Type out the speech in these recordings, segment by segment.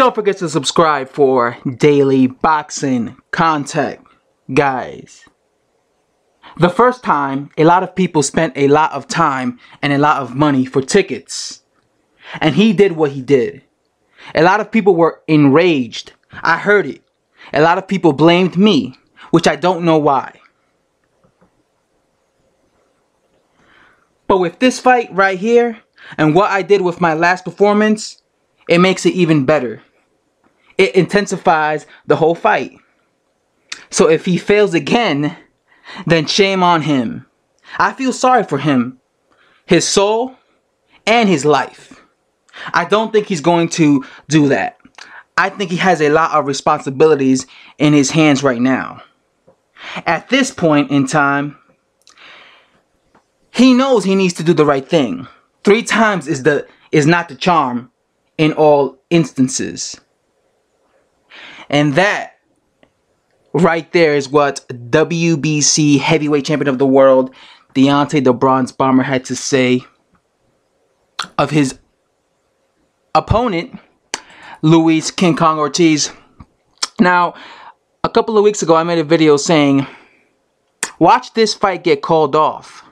Don't forget to subscribe for daily boxing content, guys. The first time, a lot of people spent a lot of time and a lot of money for tickets. And he did what he did. A lot of people were enraged. I heard it. A lot of people blamed me, which I don't know why. But with this fight right here, and what I did with my last performance, it makes it even better. It intensifies the whole fight. So if he fails again, then shame on him. I feel sorry for him, his soul, and his life. I don't think he's going to do that. I think he has a lot of responsibilities in his hands right now. At this point in time, he knows he needs to do the right thing. 3 times is not the charm in all instances. And that right there is what WBC heavyweight champion of the world, Deontay the Bronze Bomber, had to say of his opponent, Luis King Kong Ortiz. Now, a couple of weeks ago, I made a video saying, watch this fight get called off.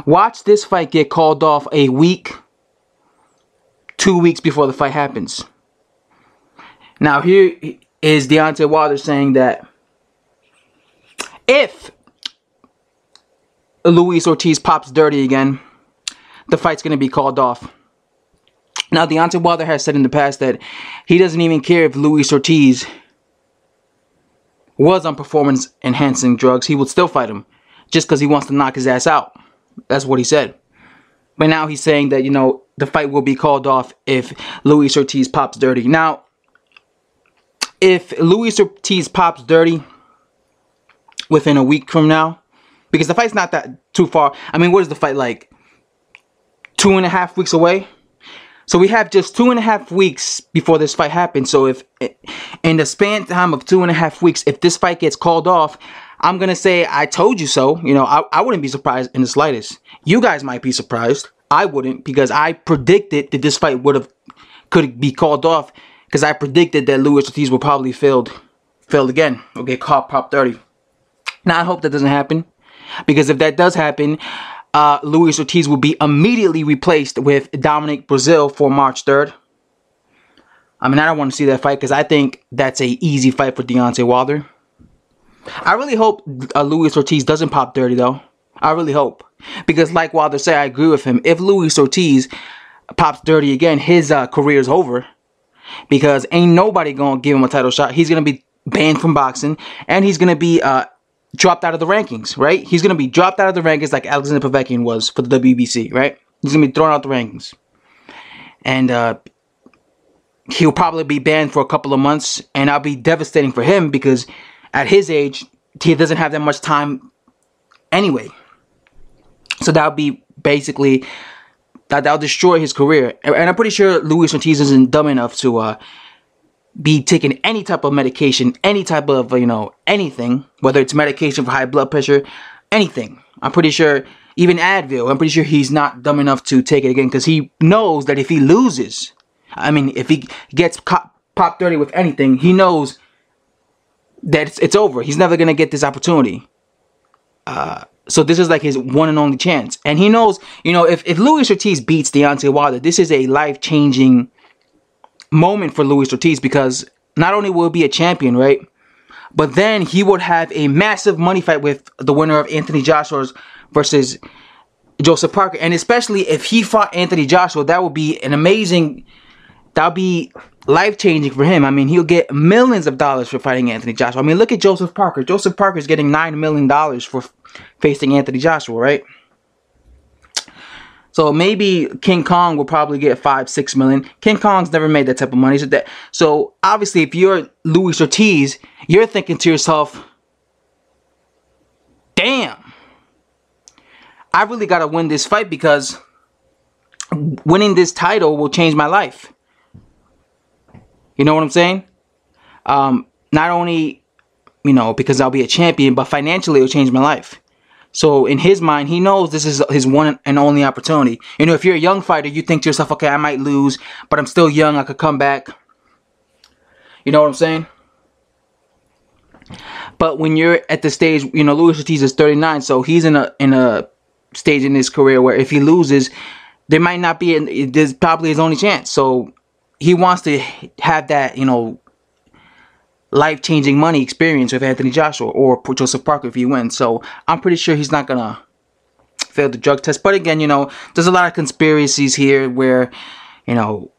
Watch this fight get called off a week, 2 weeks before the fight happens. Now, here is Deontay Wilder saying that if Luis Ortiz pops dirty again, the fight's going to be called off. Now, Deontay Wilder has said in the past that he doesn't even care if Luis Ortiz was on performance-enhancing drugs. He would still fight him just because he wants to knock his ass out. That's what he said. But now he's saying that, you know, the fight will be called off if Luis Ortiz pops dirty. Now, if Luis Ortiz pops dirty within a week from now, because the fight's not that too far. I mean, what is the fight, like 2.5 weeks away? So we have just 2.5 weeks before this fight happens. So if in the span time of 2.5 weeks, if this fight gets called off, I'm going to say, I told you so. You know, I wouldn't be surprised in the slightest. You guys might be surprised. I wouldn't, because I predicted that this fight could be called off, because I predicted that Luis Ortiz will probably fail again, or get caught pop 30. Now, I hope that doesn't happen, because if that does happen, Luis Ortiz will be immediately replaced with Dominic Brazil for March 3rd. I mean, I don't want to see that fight, because I think that's an easy fight for Deontay Wilder. I really hope Luis Ortiz doesn't pop 30, though. I really hope. Because like Wilder said, I agree with him. If Luis Ortiz pops 30 again, his career is over. Because ain't nobody going to give him a title shot. He's going to be banned from boxing. And he's going to be dropped out of the rankings, right? He's going to be dropped out of the rankings like Alexander Povetkin was for the WBC, right? He's going to be thrown out the rankings. And he'll probably be banned for a couple of months. And that'll be devastating for him, because at his age, he doesn't have that much time anyway. So that'll be basically, that'll destroy his career. And I'm pretty sure Luis Ortiz isn't dumb enough to be taking any type of medication, any type of, you know, anything. Whether it's medication for high blood pressure, anything. I'm pretty sure, even Advil, I'm pretty sure he's not dumb enough to take it again. Because he knows that if he loses, I mean, if he gets popped 30 with anything, he knows that it's over. He's never going to get this opportunity. So this is like his one and only chance. And he knows, you know, if Luis Ortiz beats Deontay Wilder, this is a life-changing moment for Luis Ortiz, because not only will he be a champion, right? But then he would have a massive money fight with the winner of Anthony Joshua versus Joseph Parker. And especially if he fought Anthony Joshua, that would be an amazing, that would be life-changing for him. I mean, he'll get millions of dollars for fighting Anthony Joshua. I mean, look at Joseph Parker. Joseph Parker is getting $9 million for facing Anthony Joshua, right? So maybe King Kong will probably get $5-6 million. King Kong's never made that type of money. So obviously, if you're Luis Ortiz, you're thinking to yourself, damn, I really got to win this fight, because winning this title will change my life. You know what I'm saying? Not only, you know, because I'll be a champion, but financially it'll change my life. So in his mind, he knows this is his one and only opportunity. You know, if you're a young fighter, you think to yourself, okay, I might lose, but I'm still young, I could come back. You know what I'm saying? But when you're at the stage, you know, Luis Ortiz is 39, so he's in a stage in his career where if he loses, there might not be, there's probably his only chance. So he wants to have that, you know, life-changing money experience with Anthony Joshua or Joseph Parker if he wins. So I'm pretty sure he's not gonna fail the drug test. But again, you know, there's a lot of conspiracies here where, you know,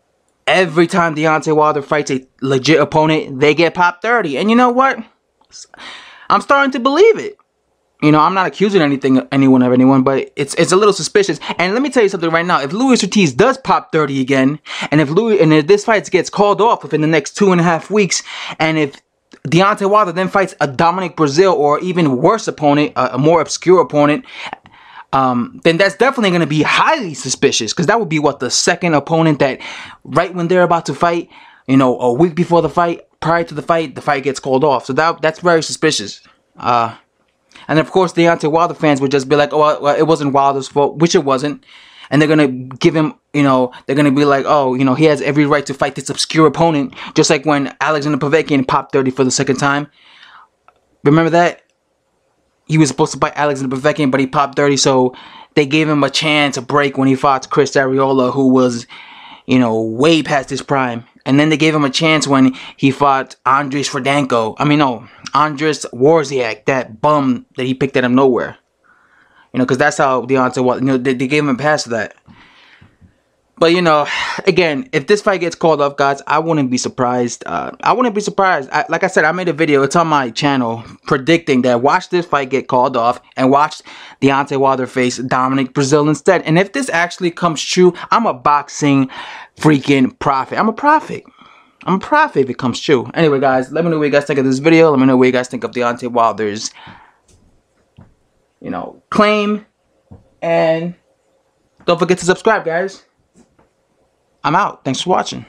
every time Deontay Wilder fights a legit opponent, they get popped 30. And you know what? I'm starting to believe it. You know, I'm not accusing anyone of anyone, but it's a little suspicious. And let me tell you something right now. If Luis Ortiz does pop 30 again, and if this fight gets called off within the next 2.5 weeks, and if Deontay Wilder then fights a Dominic Breazeale or even worse opponent, a more obscure opponent, then that's definitely going to be highly suspicious, because that would be what, the second opponent that right when they're about to fight, you know, a week before the fight, prior to the fight gets called off. So that's very suspicious. And of course, Deontay Wilder fans would just be like, oh, well, it wasn't Wilder's fault, which it wasn't. And they're going to give him, you know, they're going to be like, oh, you know, he has every right to fight this obscure opponent. Just like when Alexander Povetkin popped 30 for the second time. Remember that? He was supposed to fight Alexander Povetkin, but he popped 30, so they gave him a chance, a break when he fought Chris Arreola, who was, you know, way past his prime. And then they gave him a chance when he fought Andres Wawrinka, that bum that he picked out of nowhere. You know, because that's how Deontay was. You know, they gave him a pass for that. But, you know, again, if this fight gets called off, guys, I wouldn't be surprised. I wouldn't be surprised. Like I said, I made a video. It's on my channel predicting that watch this fight get called off and watch Deontay Wilder face Dominic Breazeale instead. And if this actually comes true, I'm a boxing freaking prophet. I'm a prophet. I'm a prophet if it comes true. Anyway, guys, let me know what you guys think of this video. Let me know what you guys think of Deontay Wilder's, you know, claim. And don't forget to subscribe, guys. I'm out. Thanks for watching.